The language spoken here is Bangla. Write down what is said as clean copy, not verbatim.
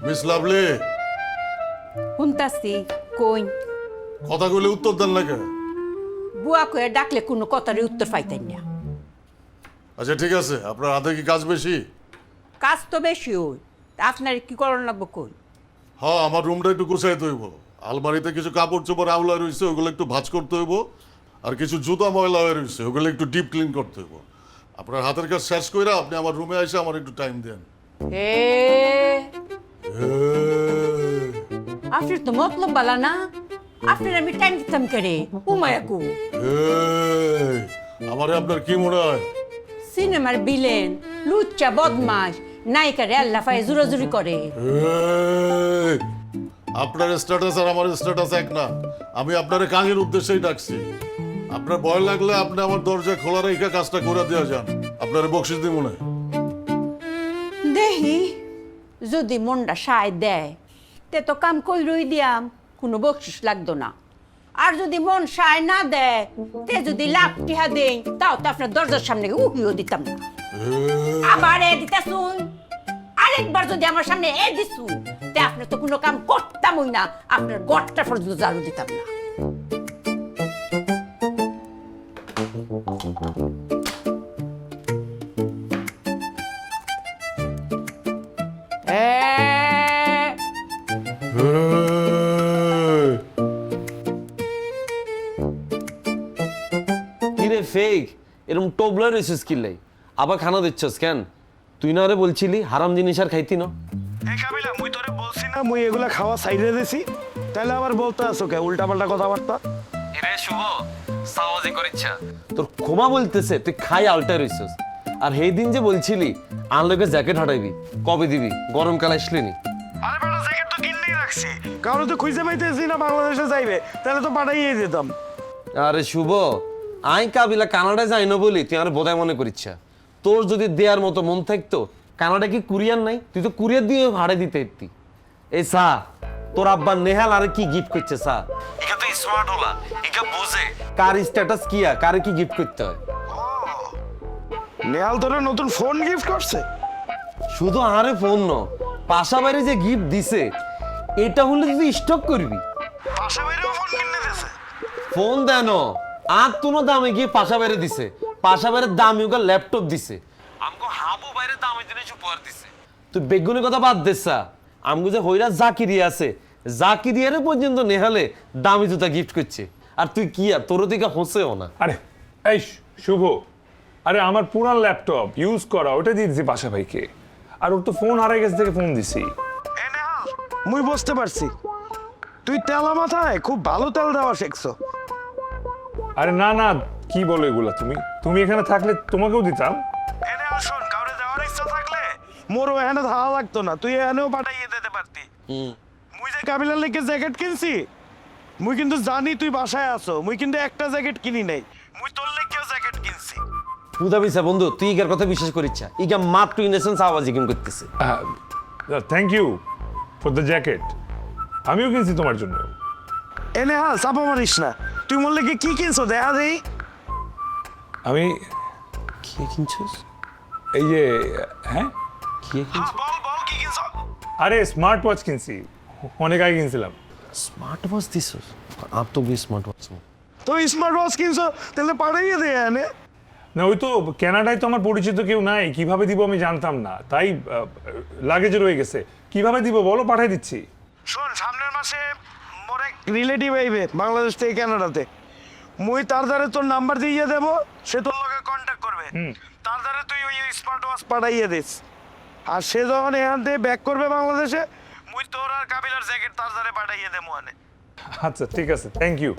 মিস লাভলি, শুনতাছি কই কথা কইলে উত্তর দেন না কে? বুয়া কয়ে ডাকলে কোনো কথারই উত্তর পাইতেন না। আচ্ছা ঠিক আছে, আপনার হাতে কি কাজ বেশি? কাজ তো বেশি ওই, আপনার কি করার লাগবো কই? হ্যাঁ, আমার রুমটা একটু গুছাইতে হইব। আলমারিতে কিছু কাপড় চোপড় আউলা রয়েছে, ওগুলো একটু ভাঁজ করতে হইব। আর কিছু জুতা ময়লা হয়ে রয়েছে, ওগুলো একটু ডিপ ক্লিন করতে হইব। আপনার হাতের কাজ শেষ করে আপনি আমার রুমে এসে আমার একটু টাইম দেন। এ আপনি তো মতলব বালা না, আপনার আমি টাইম দিতাম কেড়ে উমায়াকু। আমারে আপনার কি মনে হয়? সিনেমার বিলেন, লুচ্চা বদমাস, নায়িকারে আল্লাহ ফায়ে জুরাজুরি করে। আপনার স্ট্যাটাস আর আমার স্ট্যাটাস এক না। আমি আপনার কাজের উদ্দেশ্যেই ডাকছি। আপনার ভয় লাগলে আপনি আমার দরজা খোলা রেখে কাজটা করে দেওয়া যান, আপনার বকশিস দিব মনে। দেহি যদি মনটা সায় দেয় তে তো কাম কইরই দিয়াম, কোনো বকশিস লাগতো না। আর যদি মন সায় না দেয় তে যদি লাভ টিহা দেই, তাও তো আপনার দরজার সামনে উহিও দিতাম না। আবার এ দিতাছুন, আরেকবার যদি আমার সামনে এ দিছু তে আপনি তো কোনো কাম করতামই না, আপনার গড়টা পর্যন্ত ঝাড়ু দিতাম না। কিরে ফেক, এরকম টোবলার রয়েছিস কিল্লাই, আবার খানা দিচ্ছস কেন? তুই না রে বলছিলি হারাম জিনিস আর খাইতি না? এই কাবিলা, মুই তোরে বলছি না মুই এগুলা খাওয়া সাইডে দিছি, তাহলে আবার বলতে আসো কে উল্টা পাল্টা কথাবার্তা? এরে শুভ, সাওয়াজি করিচ্ছা তোর ক্ষমা বলতেছে, তুই খাই আলটা রইছস। আর সেই দিন যে বলছিলি আনলোকে জ্যাকেট হাঁটাইবি, কবে দিবি? গরমকাল আসলি নি? আরে বেটা, জ্যাকেট তো কিনলেই রাখছি, কারো তো খুঁজে পাইতেছি না বাংলাদেশে যাইবে, তাহলে তো পাঠাইয়ে দিতাম। আরে শুভ, আই কাবিলা কানাডায় যাই না বলি তুই আর বোধহয় মনে করিচ্ছা। তোর যদি দেওয়ার মতো মন থাকতো, কানাডা কি কুরিয়ার নাই? তুই তো কুরিয়ার দিয়ে ভাড়া দিতে এতি। এই সা, তোর আব্বা নেহাল আর কি গিফট করছে সা? একা তো স্মার্ট হলা, একা বুঝে কার স্ট্যাটাস কি আর কারে কি গিফট করতে হয়। নেহাল তোরে নতুন ফোন গিফট করছে? শুধু আরে ফোন ন, পাশা বাইরে যে গিফট দিছে এটা হলে তুই স্টক করবি। পাশে বাইরেও ফোন কিনে দিয়েছে? ফোন দেন আর কোনো দামে গিয়ে পাশা বাইরে দিছে, পাশা বাইরের দামি ওকে ল্যাপটপ দিছে, আমগো হাবু বাইরে দামি জিনিস উপহার দিছে। তুই বেগুনের কথা বাদ দেসা, আমগো যে হইরা জাকিরিয়া আছে, জাকিরিয়ারে পর্যন্ত নেহালে দামি জুতা গিফট করছে। আর তুই কি আর তোর দিকে হোসেও না। আরে এই শুভ, আরে আমার পুরান ল্যাপটপ ইউজ করা, ওটা দিয়ে দিছি বাসা ভাইকে। আর ওর তো ফোন হারাই গেছে থেকে ফোন দিছি। এ নেহাল, মুই বুঝতে পারছি তুই তেলা মাথায় খুব ভালো তেল দেওয়া শিখছো। আরে না না, কি বলো এগুলা? তুমি এখানে থাকলে তোমাকেও দিতাম। এ নেহাল শোন, কাউরে দেওয়ার ইচ্ছা থাকলে মোরও এখানে ধারা লাগতো না, তুই এখানেও পাঠাইয়ে দিতে পারতি। মুই যে কাবিলার লেগে জ্যাকেট কিনছি, মুই কিন্তু জানি তুই বাসায় আছো, মুই কিন্তু একটা জ্যাকেট কিনি নাই, মুই তোর লেগেও জ্যাকেট কিনছি। বুঝা বিছা বন্ধু, তুই ইগার কথা বিশ্বাস করিচ্ছা? ইগা মাত্র ইনেসেন্স আওয়াজ গেম করতেছে। Thank you for the jacket, আমিও কিনছি তোমার জন্য। এ নেহাল চাপা মারিস না, তুই মোর লেগে কি কিনছো দেখা দেই। আমি কি কিনছিস? এই যে, হ্যাঁ কি কিনছিস? বল বল কি কিনছো? আরে স্মার্ট ওয়াচ কিনছি, অনেক আগে কিনছিলাম। স্মার্ট ওয়াচ দিছিস? আর তো বেশ স্মার্ট ওয়াচ। তো স্মার্ট ওয়াচ কিনছো, তাহলে পাঠাইয়ে দে এনে। না ওই তো কানাডায় তো আমার পরিচিত কেউ নাই, কিভাবে দিব আমি জানতাম না, তাই লাগেজে রয়ে গেছে। কিভাবে দিব বলো, পাঠাই দিচ্ছি। শোন, সামনের মাসে মোর এক রিলেটিভ আইবে বাংলাদেশ থেকে কানাডাতে, মুই তার দ্বারা তোর নাম্বার দিয়ে দেবো, সে তোর লগে কন্ট্যাক্ট করবে, তার দ্বারা তুই ওই স্মার্ট ওয়াচ পাঠাইয়ে দিস। আর সে যখন এখান থেকে ব্যাক করবে বাংলাদেশে, মুই তোর আর কাবিলার জ্যাকেট তার দ্বারা পাঠাইয়ে দেবো আনে। আচ্ছা ঠিক আছে, থ্যাংক ইউ।